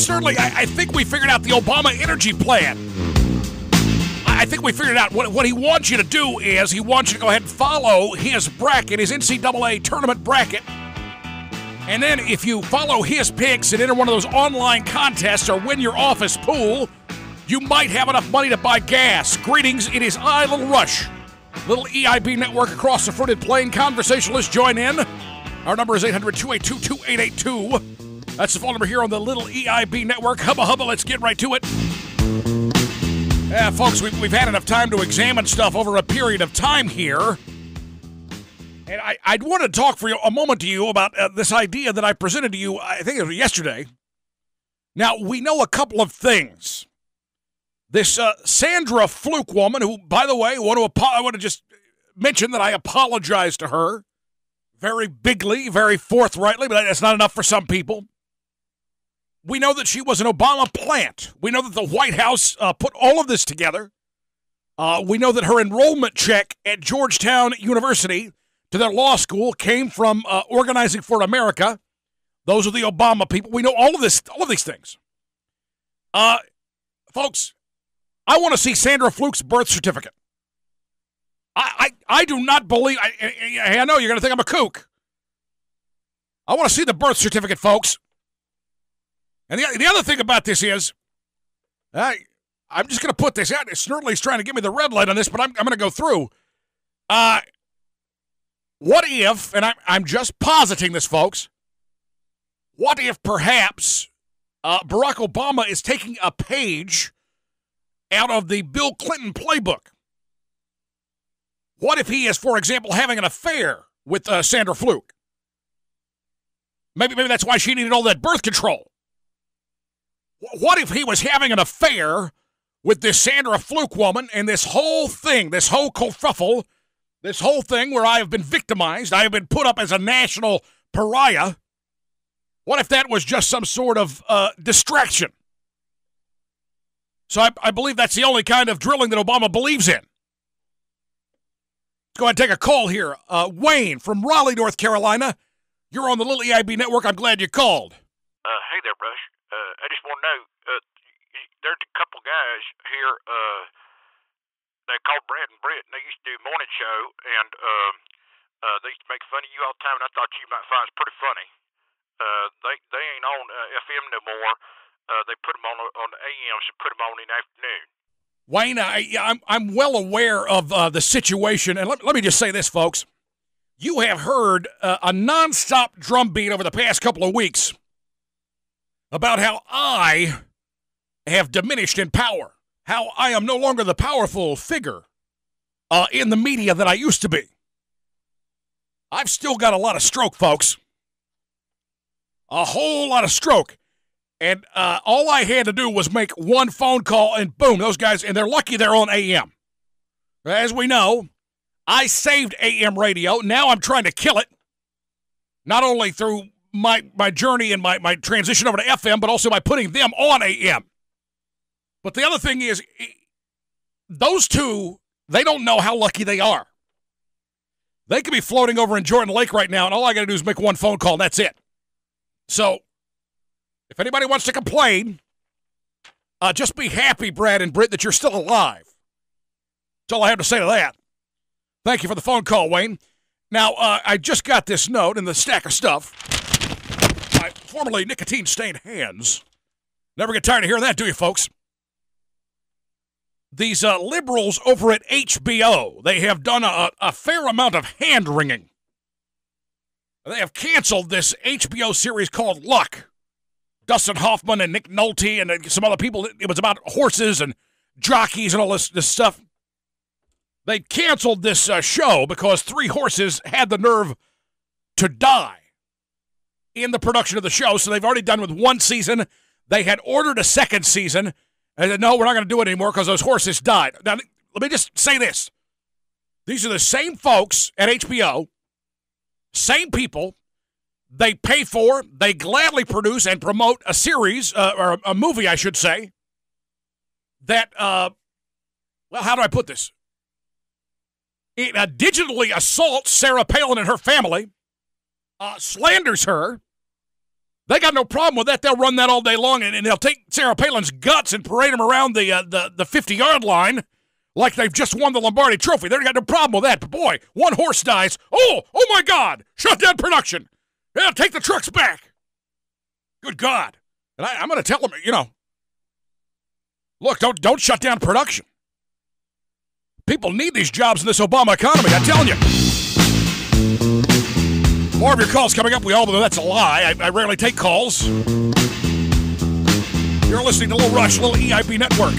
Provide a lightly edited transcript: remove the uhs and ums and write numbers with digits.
certainly, I think we figured out the Obama energy plan. I think we figured out what he wants you to do is he wants you to go ahead and follow his bracket, his NCAA tournament bracket. And then if you follow his picks and enter one of those online contests or win your office pool, you might have enough money to buy gas. Greetings, it is I, Lil Rush. Little EIB network across the fruited plain. Conversationalists join in. Our number is 800-282-2882. That's the phone number here on the Little EIB network. Hubba hubba, let's get right to it. Yeah, folks, we've had enough time to examine stuff over a period of time here. And I'd want to talk for a moment to you about this idea that I presented to you, I think it was yesterday. Now, we know a couple of things. This Sandra Fluke woman, who, by the way, I want to just mention that I apologize to her very bigly, very forthrightly, but that's not enough for some people. We know that she was an Obama plant. We know that the White House put all of this together. We know that her enrollment check at Georgetown University to their law school came from Organizing for America. Those are the Obama people. We know all of these things. Folks, I want to see Sandra Fluke's birth certificate. I do not believe, I know you're going to think I'm a kook. I want to see the birth certificate, folks. And the other thing about this is, I'm just going to put this out. Snurtley's trying to give me the red light on this, but I'm going to go through. What if, and I'm just positing this, folks, what if perhaps Barack Obama is taking a page out of the Bill Clinton playbook? What if he is, for example, having an affair with Sandra Fluke? Maybe that's why she needed all that birth control. What if he was having an affair with this Sandra Fluke woman and this whole thing, this whole kerfuffle, this whole thing where I have been victimized, I have been put up as a national pariah? What if that was just some sort of distraction? So I believe that's the only kind of drilling that Obama believes in. Let's go ahead and take a call here. Wayne from Raleigh, North Carolina. You're on the Little EIB Network. I'm glad you called. Hey there, Rush. I just want to know, there's a couple guys here, they called Brad and Britt, and they used to do a morning show, and they used to make fun of you all the time, and I thought you might find it pretty funny. They ain't on FM no more. They put them on the AM, so put them on in the afternoon. Wayne, I'm well aware of the situation, and let me just say this, folks. You have heard a nonstop drumbeat over the past couple of weeks about how I have diminished in power, how I am no longer the powerful figure in the media that I used to be. I've still got a lot of stroke, folks. A whole lot of stroke. And all I had to do was make one phone call, and boom, those guys, and they're lucky they're on AM. As we know, I saved AM radio. Now I'm trying to kill it, not only through my journey and my transition over to FM, but also by putting them on AM. But the other thing is, those two, they don't know how lucky they are. They could be floating over in Jordan Lake right now, and all I got to do is make one phone call, and that's it. So, if anybody wants to complain, just be happy, Brad and Britt, that you're still alive. That's all I have to say to that. Thank you for the phone call, Wayne. Now, I just got this note in the stack of stuff. My formerly nicotine-stained hands. Never get tired of hearing that, do you, folks? These liberals over at HBO, they have done a fair amount of hand-wringing. They have canceled this HBO series called Luck. Dustin Hoffman and Nick Nolte and some other people. It was about horses and jockeys and all this stuff. They canceled this show because 3 horses had the nerve to die in the production of the show. So they've already done with 1 season. They had ordered a 2nd season. And said, no, we're not going to do it anymore because those horses died. Now, let me just say this. These are the same folks at HBO, same people. They pay for, they gladly produce and promote a series, or a movie, I should say, that, well, how do I put this? It digitally assaults Sarah Palin and her family, slanders her, They got no problem with that. They'll run that all day long, and they'll take Sarah Palin's guts and parade them around the 50-yard line like they've just won the Lombardi Trophy. They got no problem with that. But, boy, one horse dies. Oh, my God. Shut down production. Yeah, take the trucks back. Good God. And I'm going to tell them, look, don't shut down production. People need these jobs in this Obama economy, I'm telling you. More of your calls coming up. We all know that's a lie. I rarely take calls. You're listening to Lil Rush, Lil EIB Network.